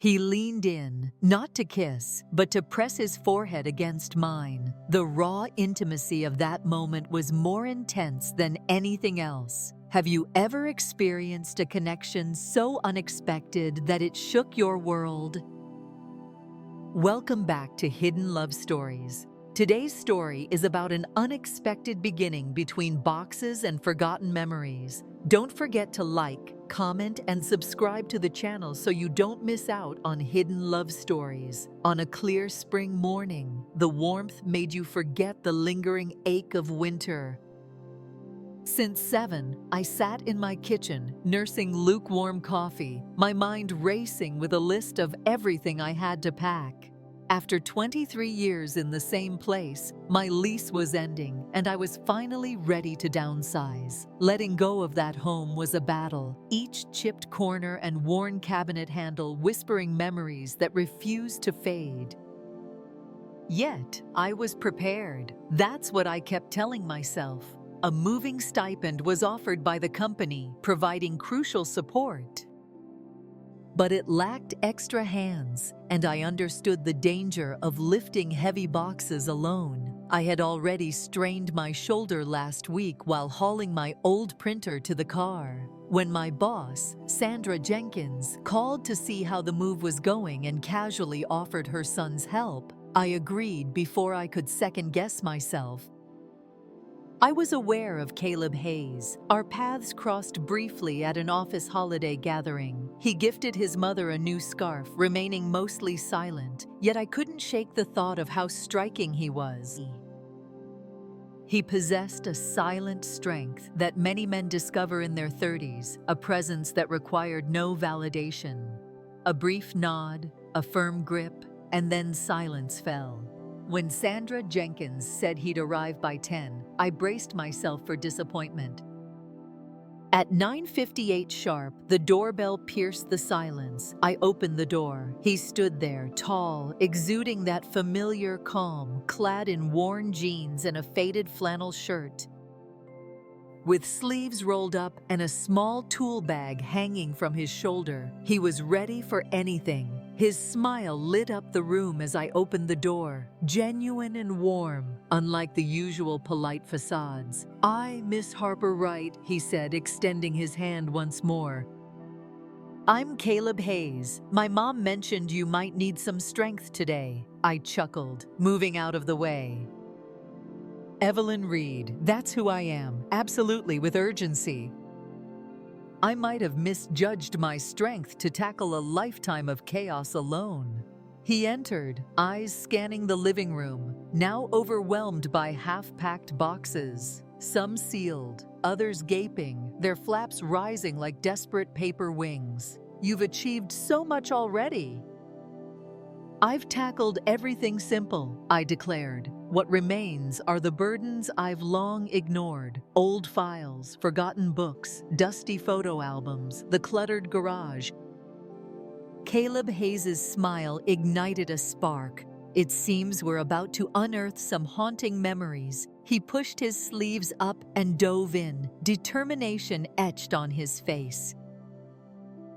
He leaned in, not to kiss, but to press his forehead against mine. The raw intimacy of that moment was more intense than anything else. Have you ever experienced a connection so unexpected that it shook your world? Welcome back to Hidden Love Stories. Today's story is about an unexpected beginning between boxes and forgotten memories. Don't forget to like, comment, and subscribe to the channel so you don't miss out on hidden love stories. On a clear spring morning, the warmth made you forget the lingering ache of winter. Since 7, I sat in my kitchen, nursing lukewarm coffee, my mind racing with a list of everything I had to pack. After 23 years in the same place, my lease was ending, and I was finally ready to downsize. Letting go of that home was a battle, each chipped corner and worn cabinet handle whispering memories that refused to fade. Yet, I was prepared. That's what I kept telling myself. A moving stipend was offered by the company, providing crucial support. But it lacked extra hands, and I understood the danger of lifting heavy boxes alone. I had already strained my shoulder last week while hauling my old printer to the car. When my boss, Sandra Jenkins, called to see how the move was going and casually offered her son's help, I agreed before I could second-guess myself. I was aware of Caleb Hayes. Our paths crossed briefly at an office holiday gathering. He gifted his mother a new scarf, remaining mostly silent, yet I couldn't shake the thought of how striking he was. He possessed a silent strength that many men discover in their 30s, a presence that required no validation. A brief nod, a firm grip, and then silence fell. When Sandra Jenkins said he'd arrive by 10, I braced myself for disappointment. At 9:58 sharp, the doorbell pierced the silence. I opened the door. He stood there, tall, exuding that familiar calm, clad in worn jeans and a faded flannel shirt. With sleeves rolled up and a small tool bag hanging from his shoulder, he was ready for anything. His smile lit up the room as I opened the door, genuine and warm, unlike the usual polite facades. "I, Miss Harper Wright," he said, extending his hand once more. "I'm Caleb Hayes. My mom mentioned you might need some strength today." I chuckled, moving out of the way. "Evelyn Reed, that's who I am, absolutely with urgency." I might have misjudged my strength to tackle a lifetime of chaos alone. He entered, eyes scanning the living room, now overwhelmed by half-packed boxes. Some sealed, others gaping, their flaps rising like desperate paper wings. "You've achieved so much already." "I've tackled everything simple," I declared. "What remains are the burdens I've long ignored. Old files, forgotten books, dusty photo albums, the cluttered garage." Caleb Hayes' smile ignited a spark. "It seems we're about to unearth some haunting memories." He pushed his sleeves up and dove in, determination etched on his face.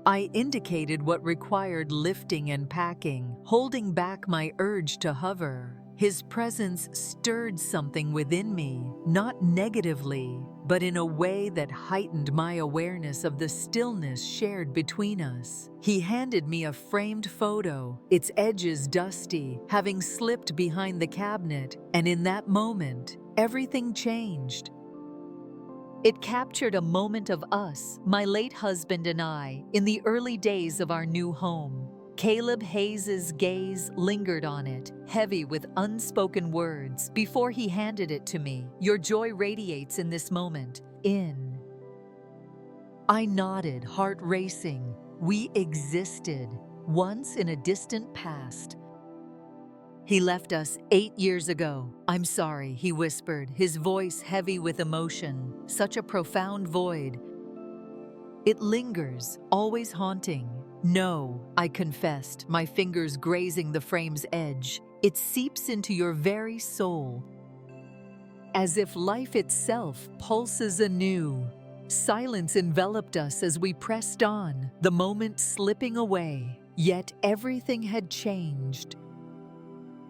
I indicated what required lifting and packing, holding back my urge to hover. His presence stirred something within me, not negatively, but in a way that heightened my awareness of the stillness shared between us. He handed me a framed photo, its edges dusty, having slipped behind the cabinet, and in that moment, everything changed. It captured a moment of us, my late husband and I, in the early days of our new home. Caleb Hayes' gaze lingered on it, heavy with unspoken words, before he handed it to me. "Your joy radiates in this moment." I nodded, heart racing. We existed, once in a distant past. "He left us 8 years ago. I'm sorry," he whispered, his voice heavy with emotion. Such a profound void. "It lingers, always haunting." "No," I confessed, my fingers grazing the frame's edge. "It seeps into your very soul." As if life itself pulses anew. Silence enveloped us as we pressed on, the moment slipping away. Yet everything had changed.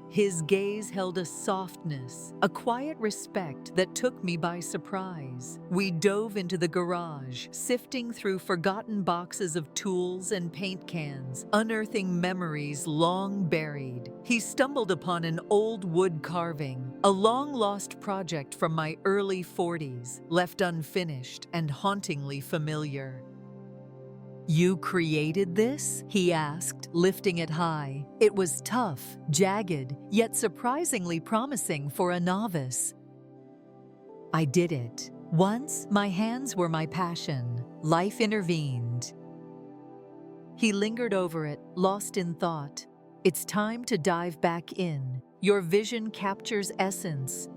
His gaze held a softness, a quiet respect that took me by surprise. We dove into the garage, sifting through forgotten boxes of tools and paint cans, unearthing memories long buried. He stumbled upon an old wood carving, a long-lost project from my early 40s, left unfinished and hauntingly familiar. "You created this?" he asked, lifting it high. It was tough, jagged, yet surprisingly promising for a novice. "I did it. Once, my hands were my passion. Life intervened." He lingered over it, lost in thought. "It's time to dive back in. Your vision captures essence."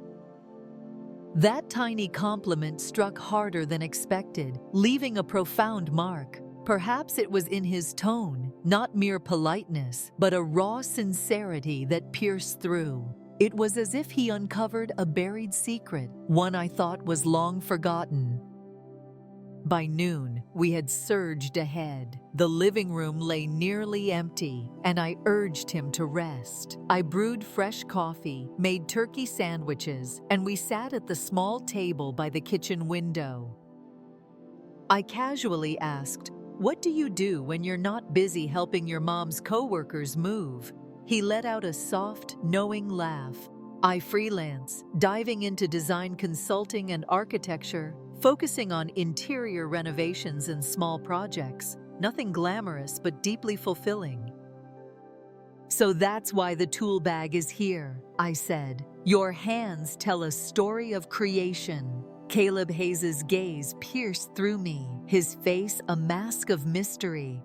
That tiny compliment struck harder than expected, leaving a profound mark. Perhaps it was in his tone, not mere politeness, but a raw sincerity that pierced through. It was as if he uncovered a buried secret, one I thought was long forgotten. By noon, we had surged ahead. The living room lay nearly empty, and I urged him to rest. I brewed fresh coffee, made turkey sandwiches, and we sat at the small table by the kitchen window. I casually asked, "What do you do when you're not busy helping your mom's coworkers move?" He let out a soft, knowing laugh. "I freelance, diving into design consulting and architecture, focusing on interior renovations and small projects. Nothing glamorous, but deeply fulfilling." "So that's why the tool bag is here," I said. "Your hands tell a story of creation." Caleb Hayes' gaze pierced through me, his face a mask of mystery.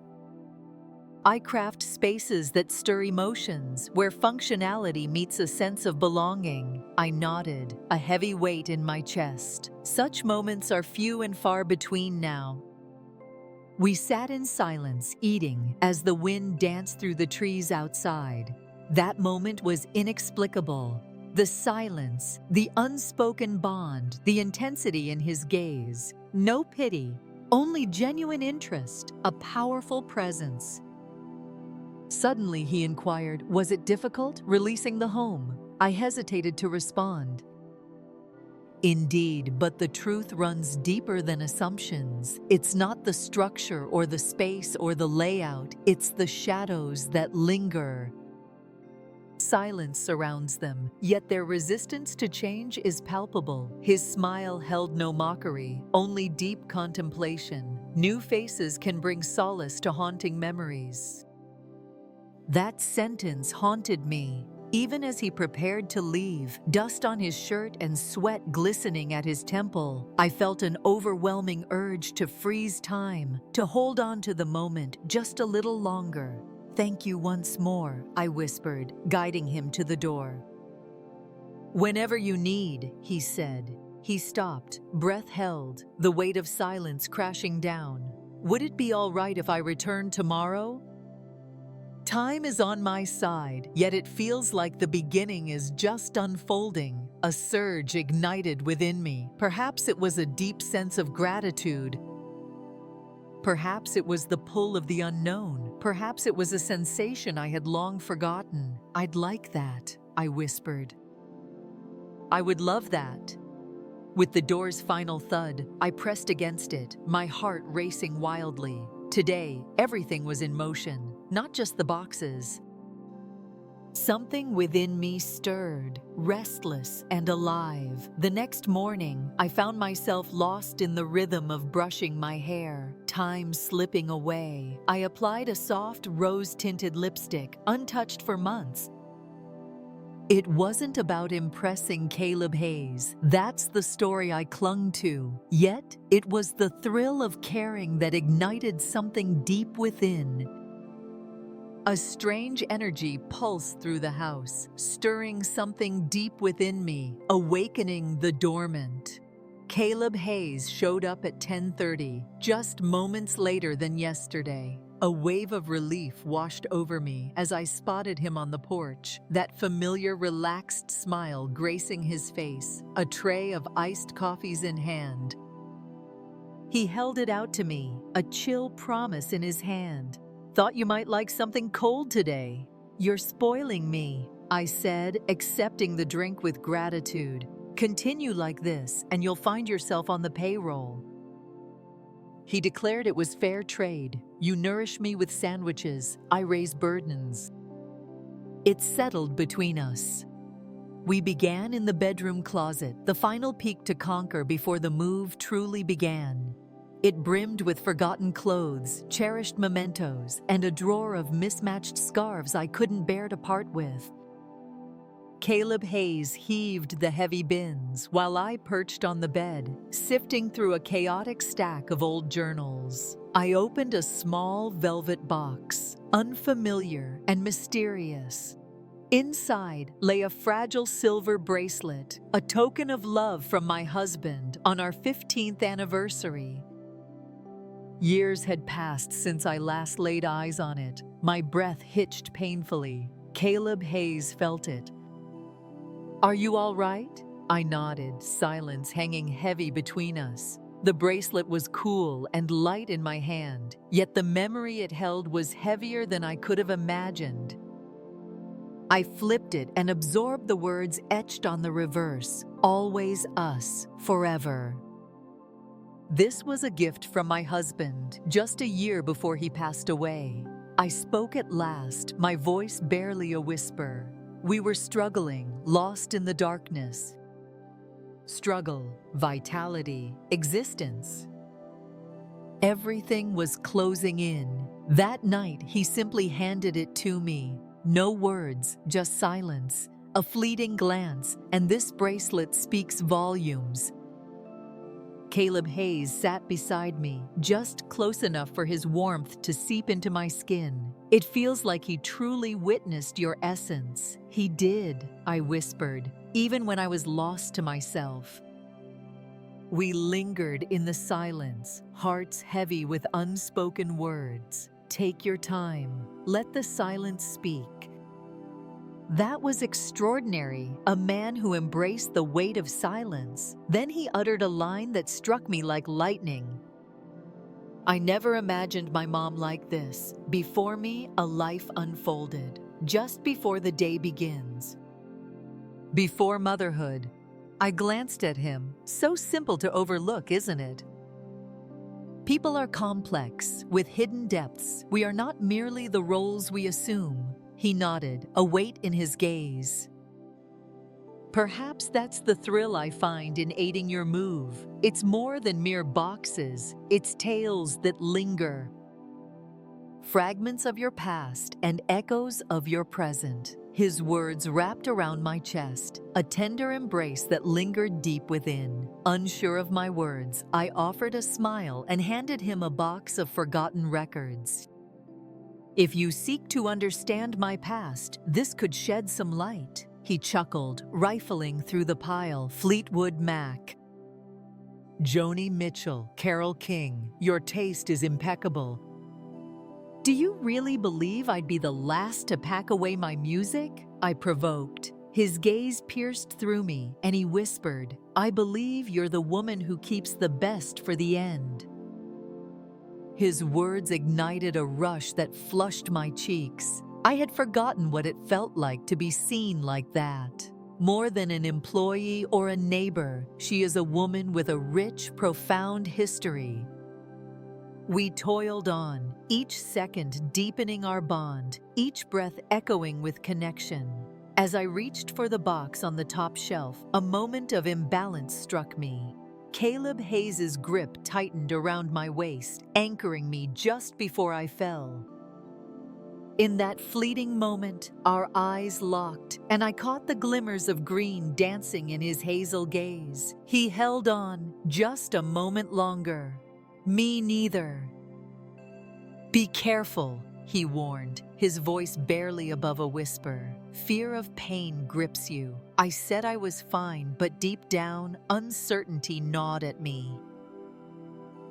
"I craft spaces that stir emotions, where functionality meets a sense of belonging." I nodded, a heavy weight in my chest. Such moments are few and far between now. We sat in silence, eating, as the wind danced through the trees outside. That moment was inexplicable. The silence, the unspoken bond, the intensity in his gaze. No pity, only genuine interest, a powerful presence. Suddenly he inquired, "Was it difficult, releasing the home?" I hesitated to respond. "Indeed, but the truth runs deeper than assumptions. It's not the structure or the space or the layout, it's the shadows that linger." Silence surrounds them, yet their resistance to change is palpable. His smile held no mockery, only deep contemplation. New faces can bring solace to haunting memories. That sentence haunted me. Even as he prepared to leave, dust on his shirt and sweat glistening at his temple, I felt an overwhelming urge to freeze time, to hold on to the moment just a little longer. "Thank you once more," I whispered, guiding him to the door. "Whenever you need," he said. He stopped, breath held, the weight of silence crashing down. "Would it be all right if I returned tomorrow?" Time is on my side, yet it feels like the beginning is just unfolding. A surge ignited within me. Perhaps it was a deep sense of gratitude. Perhaps it was the pull of the unknown. Perhaps it was a sensation I had long forgotten. "I'd like that," I whispered. "I would love that." With the door's final thud, I pressed against it, my heart racing wildly. Today, everything was in motion, not just the boxes. Something within me stirred, restless and alive. The next morning, I found myself lost in the rhythm of brushing my hair, time slipping away. I applied a soft, rose-tinted lipstick, untouched for months. It wasn't about impressing Caleb Hayes. That's the story I clung to. Yet, it was the thrill of caring that ignited something deep within. A strange energy pulsed through the house, stirring something deep within me, awakening the dormant. Caleb Hayes showed up at 10:30, just moments later than yesterday. A wave of relief washed over me as I spotted him on the porch, that familiar relaxed smile gracing his face, a tray of iced coffees in hand. He held it out to me, a chill promise in his hand. Thought you might like something cold today. You're spoiling me, I said, accepting the drink with gratitude. Continue like this, and you'll find yourself on the payroll. He declared it was fair trade. You nourish me with sandwiches, I raise burdens. It settled between us. We began in the bedroom closet, the final peak to conquer before the move truly began. It brimmed with forgotten clothes, cherished mementos, and a drawer of mismatched scarves I couldn't bear to part with. Caleb Hayes heaved the heavy bins while I perched on the bed, sifting through a chaotic stack of old journals. I opened a small velvet box, unfamiliar and mysterious. Inside lay a fragile silver bracelet, a token of love from my husband on our 15th anniversary. Years had passed since I last laid eyes on it. My breath hitched painfully. Caleb Hayes felt it. Are you all right? I nodded, silence hanging heavy between us. The bracelet was cool and light in my hand, yet the memory it held was heavier than I could have imagined. I flipped it and absorbed the words etched on the reverse, always us, forever. This was a gift from my husband, just a year before he passed away. I spoke at last, my voice barely a whisper. We were struggling, lost in the darkness. Struggle, vitality, existence. Everything was closing in. That night, he simply handed it to me. No words, just silence, a fleeting glance, and this bracelet speaks volumes. Caleb Hayes sat beside me, just close enough for his warmth to seep into my skin. It feels like he truly witnessed your essence. He did, I whispered, even when I was lost to myself. We lingered in the silence, hearts heavy with unspoken words. Take your time. Let the silence speak. That was extraordinary, a man who embraced the weight of silence. Then he uttered a line that struck me like lightning. I never imagined my mom like this. Before me, a life unfolded, just before the day begins. Before motherhood. I glanced at him. So simple to overlook, isn't it? People are complex, with hidden depths. We are not merely the roles we assume. He nodded, a weight in his gaze. Perhaps that's the thrill I find in aiding your move. It's more than mere boxes. It's tales that linger. Fragments of your past and echoes of your present. His words wrapped around my chest, a tender embrace that lingered deep within. Unsure of my words, I offered a smile and handed him a box of forgotten records. If you seek to understand my past, this could shed some light. He chuckled, rifling through the pile. Fleetwood Mac, Joni Mitchell, Carole King, your taste is impeccable. Do you really believe I'd be the last to pack away my music? I provoked. His gaze pierced through me, and he whispered, I believe you're the woman who keeps the best for the end. His words ignited a rush that flushed my cheeks. I had forgotten what it felt like to be seen like that. More than an employee or a neighbor, she is a woman with a rich, profound history. We toiled on, each second deepening our bond, each breath echoing with connection. As I reached for the box on the top shelf, a moment of imbalance struck me. Caleb Hayes' grip tightened around my waist, anchoring me just before I fell. In that fleeting moment, our eyes locked, and I caught the glimmers of green dancing in his hazel gaze. He held on just a moment longer. Me neither. Be careful, he warned, his voice barely above a whisper. Fear of pain grips you. I said I was fine, but deep down, uncertainty gnawed at me.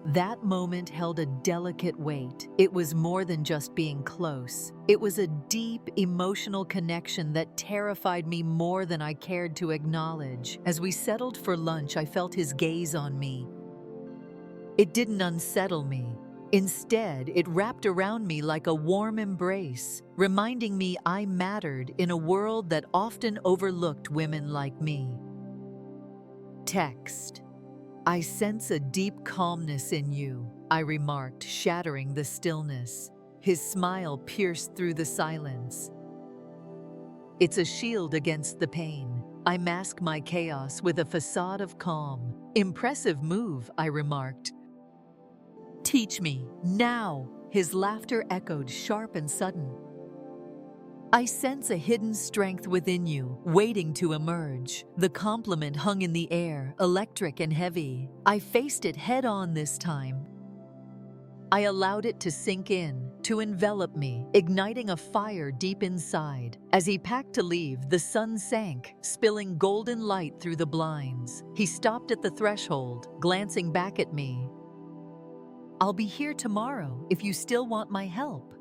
That moment held a delicate weight. It was more than just being close. It was a deep, emotional connection that terrified me more than I cared to acknowledge. As we settled for lunch, I felt his gaze on me. It didn't unsettle me. Instead, it wrapped around me like a warm embrace, reminding me I mattered in a world that often overlooked women like me. Text. I sense a deep calmness in you, I remarked, shattering the stillness. His smile pierced through the silence. It's a shield against the pain. I mask my chaos with a facade of calm. Impressive move, I remarked. Teach me, now! His laughter echoed sharp and sudden. I sense a hidden strength within you, waiting to emerge. The compliment hung in the air, electric and heavy. I faced it head-on this time. I allowed it to sink in, to envelop me, igniting a fire deep inside. As he packed to leave, the sun sank, spilling golden light through the blinds. He stopped at the threshold, glancing back at me. I'll be here tomorrow if you still want my help.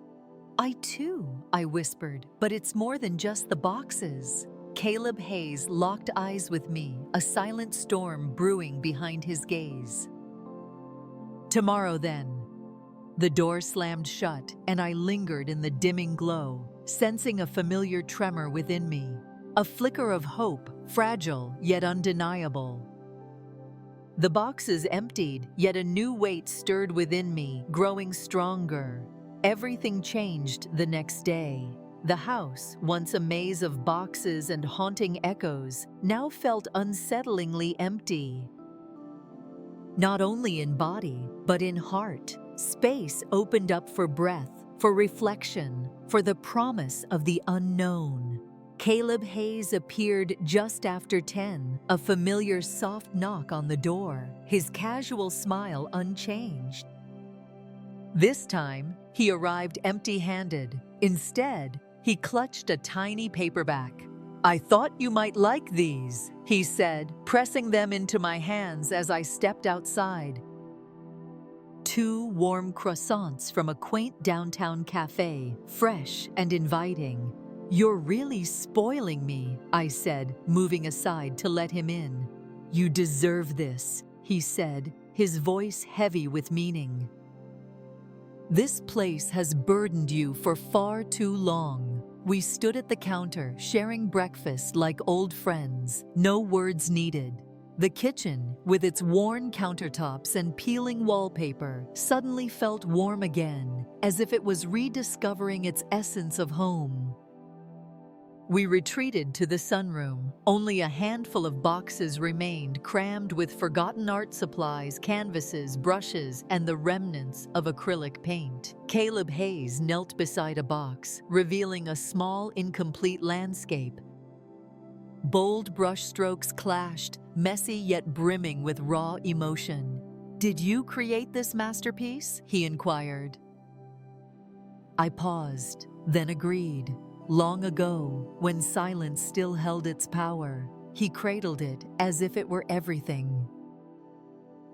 I too, I whispered, but it's more than just the boxes. Caleb Hayes locked eyes with me, a silent storm brewing behind his gaze. Tomorrow then. The door slammed shut, and I lingered in the dimming glow, sensing a familiar tremor within me, a flicker of hope, fragile yet undeniable. The boxes emptied, yet a new weight stirred within me, growing stronger. Everything changed the next day. The house, once a maze of boxes and haunting echoes, now felt unsettlingly empty. Not only in body, but in heart. Space opened up for breath, for reflection, for the promise of the unknown. Caleb Hayes appeared just after 10, a familiar soft knock on the door, his casual smile unchanged. This time, he arrived empty-handed. Instead, he clutched a tiny paperback. I thought you might like these, he said, pressing them into my hands as I stepped outside. 2 warm croissants from a quaint downtown cafe, fresh and inviting. You're really spoiling me, I said, moving aside to let him in. You deserve this, he said, his voice heavy with meaning. This place has burdened you for far too long. We stood at the counter, sharing breakfast like old friends, no words needed. The kitchen, with its worn countertops and peeling wallpaper, suddenly felt warm again, as if it was rediscovering its essence of home. We retreated to the sunroom. Only a handful of boxes remained, crammed with forgotten art supplies, canvases, brushes, and the remnants of acrylic paint. Caleb Hayes knelt beside a box, revealing a small, incomplete landscape. Bold brushstrokes clashed, messy yet brimming with raw emotion. Did you create this masterpiece? He inquired. I paused, then agreed. Long ago, when silence still held its power, he cradled it as if it were everything.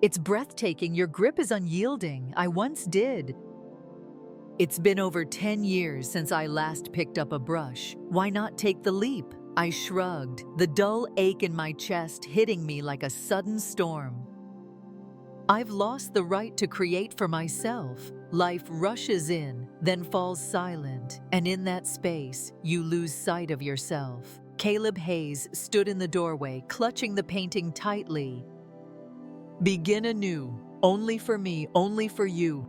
It's breathtaking. Your grip is unyielding. I once did. It's been over 10 years since I last picked up a brush. Why not take the leap? I shrugged, the dull ache in my chest hitting me like a sudden storm. I've lost the right to create for myself. Life rushes in, then falls silent, and in that space, you lose sight of yourself. Caleb Hayes stood in the doorway, clutching the painting tightly. Begin anew, only for me, only for you.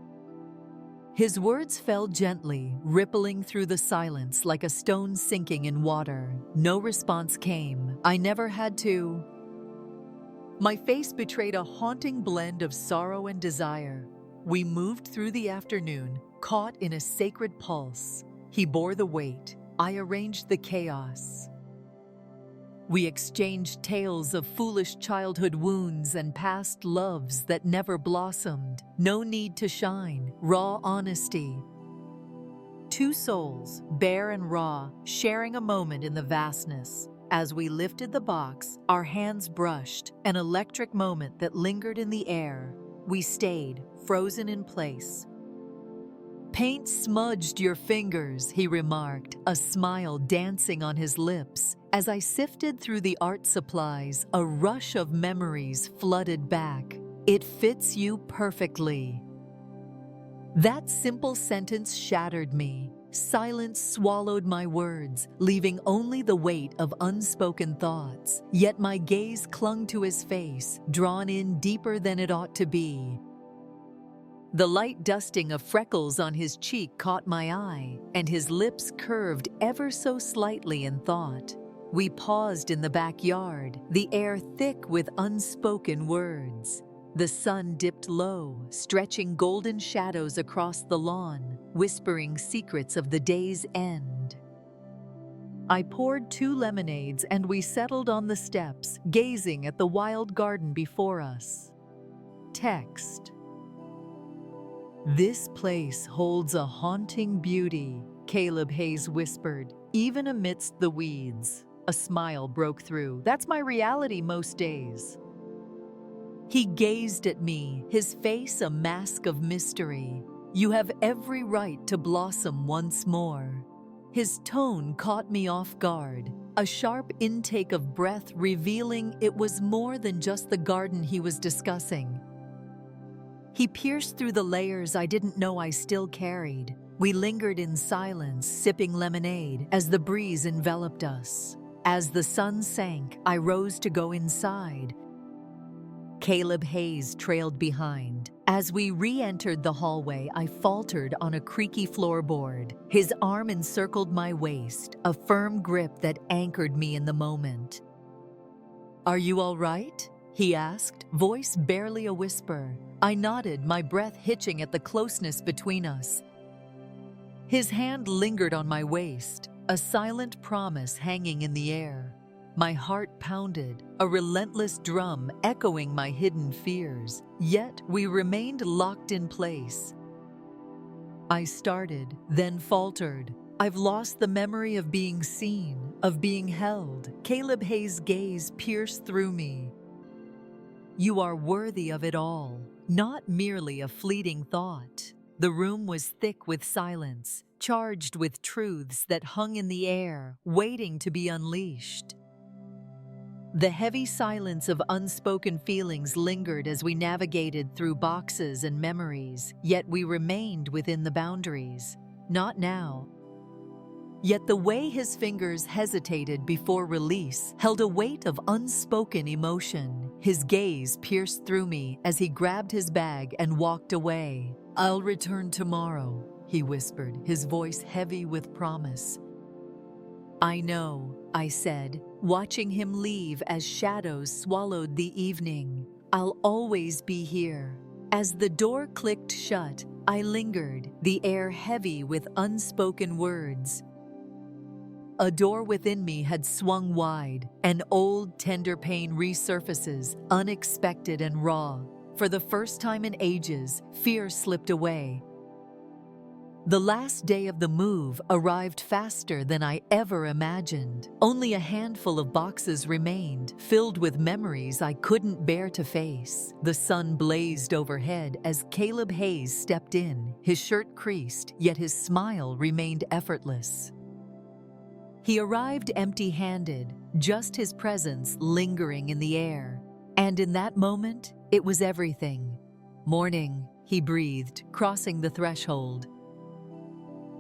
His words fell gently, rippling through the silence like a stone sinking in water. No response came. I never had to. My face betrayed a haunting blend of sorrow and desire. We moved through the afternoon, caught in a sacred pulse. He bore the weight. I arranged the chaos. We exchanged tales of foolish childhood wounds and past loves that never blossomed. No need to shine, raw honesty. 2 souls, bare and raw, sharing a moment in the vastness. As we lifted the box, our hands brushed, an electric moment that lingered in the air. We stayed, frozen in place. Paint smudged your fingers, he remarked, a smile dancing on his lips. As I sifted through the art supplies, a rush of memories flooded back. It fits you perfectly. That simple sentence shattered me. Silence swallowed my words, leaving only the weight of unspoken thoughts. Yet my gaze clung to his face, drawn in deeper than it ought to be. The light dusting of freckles on his cheek caught my eye, and his lips curved ever so slightly in thought. We paused in the backyard, the air thick with unspoken words. The sun dipped low, stretching golden shadows across the lawn, whispering secrets of the day's end. I poured 2 lemonades and we settled on the steps, gazing at the wild garden before us. Text. "This place holds a haunting beauty," Caleb Hayes whispered, even amidst the weeds. A smile broke through. "That's my reality most days." He gazed at me, his face a mask of mystery. "You have every right to blossom once more." His tone caught me off guard, a sharp intake of breath revealing it was more than just the garden he was discussing. He pierced through the layers I didn't know I still carried. We lingered in silence, sipping lemonade as the breeze enveloped us. As the sun sank, I rose to go inside. Caleb Hayes trailed behind. As we re-entered the hallway, I faltered on a creaky floorboard. His arm encircled my waist, a firm grip that anchored me in the moment. "Are you all right?" he asked, voice barely a whisper. I nodded, my breath hitching at the closeness between us. His hand lingered on my waist, a silent promise hanging in the air. My heart pounded, a relentless drum echoing my hidden fears, yet we remained locked in place. I started, then faltered. "I've lost the memory of being seen, of being held." Caleb Hayes' gaze pierced through me. "You are worthy of it all, not merely a fleeting thought." The room was thick with silence, charged with truths that hung in the air, waiting to be unleashed. The heavy silence of unspoken feelings lingered as we navigated through boxes and memories, yet we remained within the boundaries. Not now. Yet the way his fingers hesitated before release held a weight of unspoken emotion. His gaze pierced through me as he grabbed his bag and walked away. "I'll return tomorrow," he whispered, his voice heavy with promise. "I know," I said, watching him leave as shadows swallowed the evening. "I'll always be here." As the door clicked shut, I lingered, the air heavy with unspoken words. A door within me had swung wide. An old, tender pain resurfaces, unexpected and raw. For the first time in ages, fear slipped away. The last day of the move arrived faster than I ever imagined. Only a handful of boxes remained, filled with memories I couldn't bear to face. The sun blazed overhead as Caleb Hayes stepped in, his shirt creased, yet his smile remained effortless. He arrived empty-handed, just his presence lingering in the air. And in that moment, it was everything. "Morning," he breathed, crossing the threshold.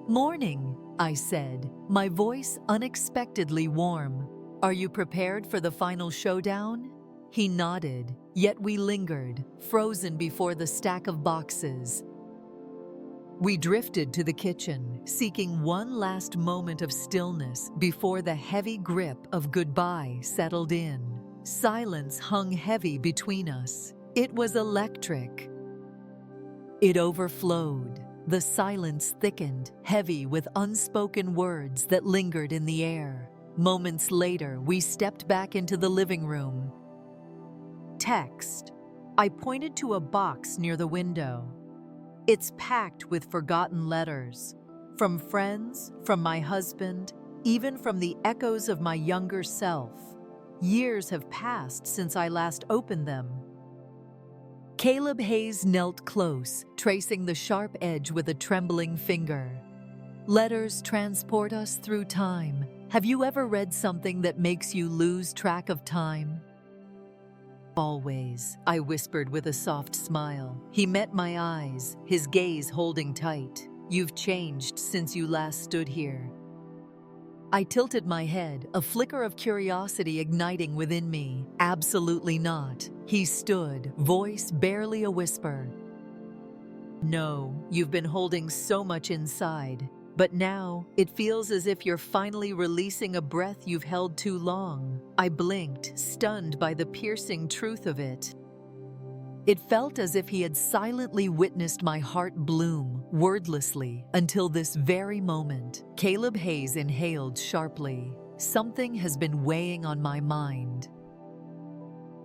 "Morning," I said, my voice unexpectedly warm. "Are you prepared for the final showdown?" He nodded, yet we lingered, frozen before the stack of boxes. We drifted to the kitchen, seeking one last moment of stillness before the heavy grip of goodbye settled in. Silence hung heavy between us. It was electric. It overflowed. The silence thickened, heavy with unspoken words that lingered in the air. Moments later, we stepped back into the living room. Text. I pointed to a box near the window. It's packed with forgotten letters. From friends, from my husband, even from the echoes of my younger self. Years have passed since I last opened them. Caleb Hayes knelt close, tracing the sharp edge with a trembling finger. Letters transport us through time. Have you ever read something that makes you lose track of time? Always, I whispered with a soft smile. He met my eyes, his gaze holding tight. You've changed since you last stood here. I tilted my head, a flicker of curiosity igniting within me. Absolutely not. He stood, voice barely a whisper. No, you've been holding so much inside. But now, it feels as if you're finally releasing a breath you've held too long. I blinked, stunned by the piercing truth of it. It felt as if he had silently witnessed my heart bloom, wordlessly, until this very moment. Caleb Hayes inhaled sharply. Something has been weighing on my mind.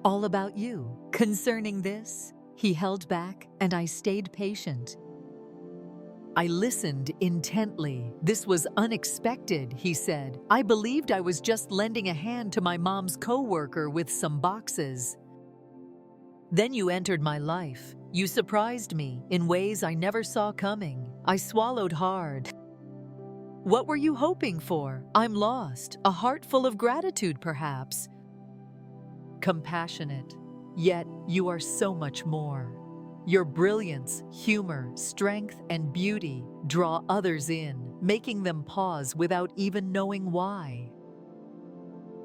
All about you. Concerning this, he held back, and I stayed patient. I listened intently. This was unexpected, he said. I believed I was just lending a hand to my mom's coworker with some boxes. Then you entered my life. You surprised me in ways I never saw coming. I swallowed hard. What were you hoping for? I'm lost. A heart full of gratitude, perhaps. Compassionate. Yet you are so much more. Your brilliance, humor, strength, and beauty draw others in, making them pause without even knowing why.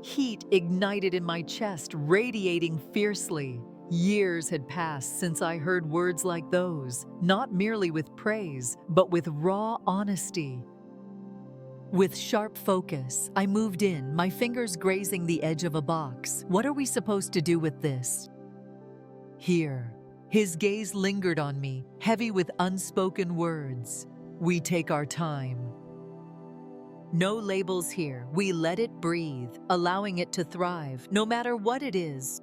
Heat ignited in my chest, radiating fiercely. Years had passed since I heard words like those, not merely with praise, but with raw honesty. With sharp focus, I moved in, my fingers grazing the edge of a box. What are we supposed to do with this? Here. His gaze lingered on me, heavy with unspoken words. We take our time. No labels here. We let it breathe, allowing it to thrive, no matter what it is.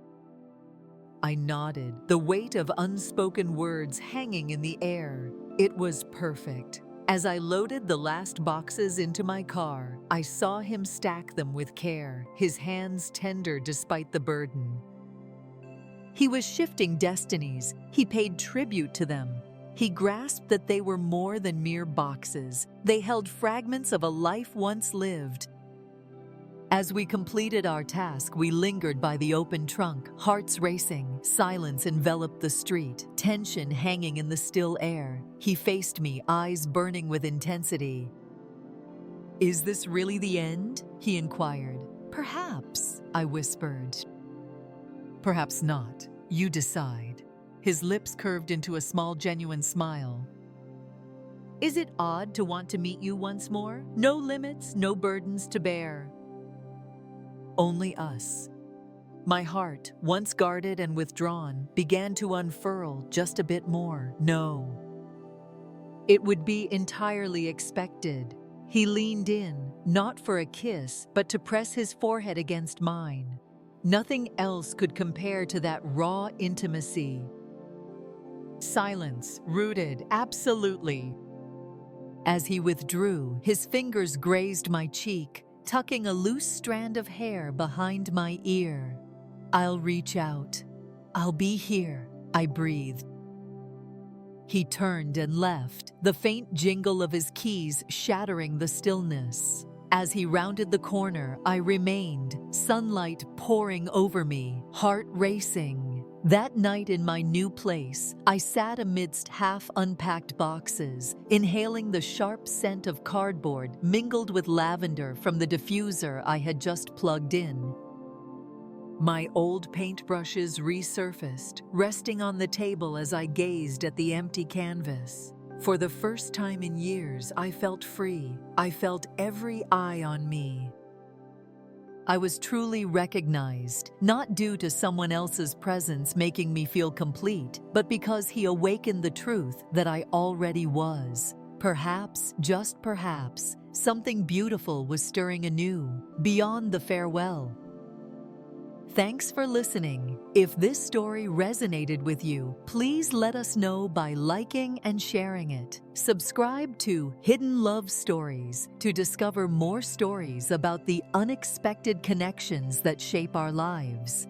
I nodded, the weight of unspoken words hanging in the air. It was perfect. As I loaded the last boxes into my car, I saw him stack them with care, his hands tender despite the burden. He was shifting destinies. He paid tribute to them. He grasped that they were more than mere boxes. They held fragments of a life once lived. As we completed our task, we lingered by the open trunk, hearts racing. Silence enveloped the street, tension hanging in the still air. He faced me, eyes burning with intensity. Is this really the end? He inquired. Perhaps, I whispered. Perhaps not. You decide. His lips curved into a small, genuine smile. Is it odd to want to meet you once more? No limits, no burdens to bear. Only us. My heart, once guarded and withdrawn, began to unfurl just a bit more. No. It would be entirely expected. He leaned in, not for a kiss, but to press his forehead against mine. Nothing else could compare to that raw intimacy. Silence, rooted, absolutely. As he withdrew, his fingers grazed my cheek, tucking a loose strand of hair behind my ear. I'll reach out. I'll be here, I breathed. He turned and left, the faint jingle of his keys shattering the stillness. As he rounded the corner, I remained, sunlight pouring over me, heart racing. That night in my new place, I sat amidst half-unpacked boxes, inhaling the sharp scent of cardboard mingled with lavender from the diffuser I had just plugged in. My old paintbrushes resurfaced, resting on the table as I gazed at the empty canvas. For the first time in years, I felt free. I felt every eye on me. I was truly recognized, not due to someone else's presence making me feel complete, but because he awakened the truth that I already was. Perhaps, just perhaps, something beautiful was stirring anew, beyond the farewell. Thanks for listening. If this story resonated with you, please let us know by liking and sharing it. Subscribe to Hidden Love Stories to discover more stories about the unexpected connections that shape our lives.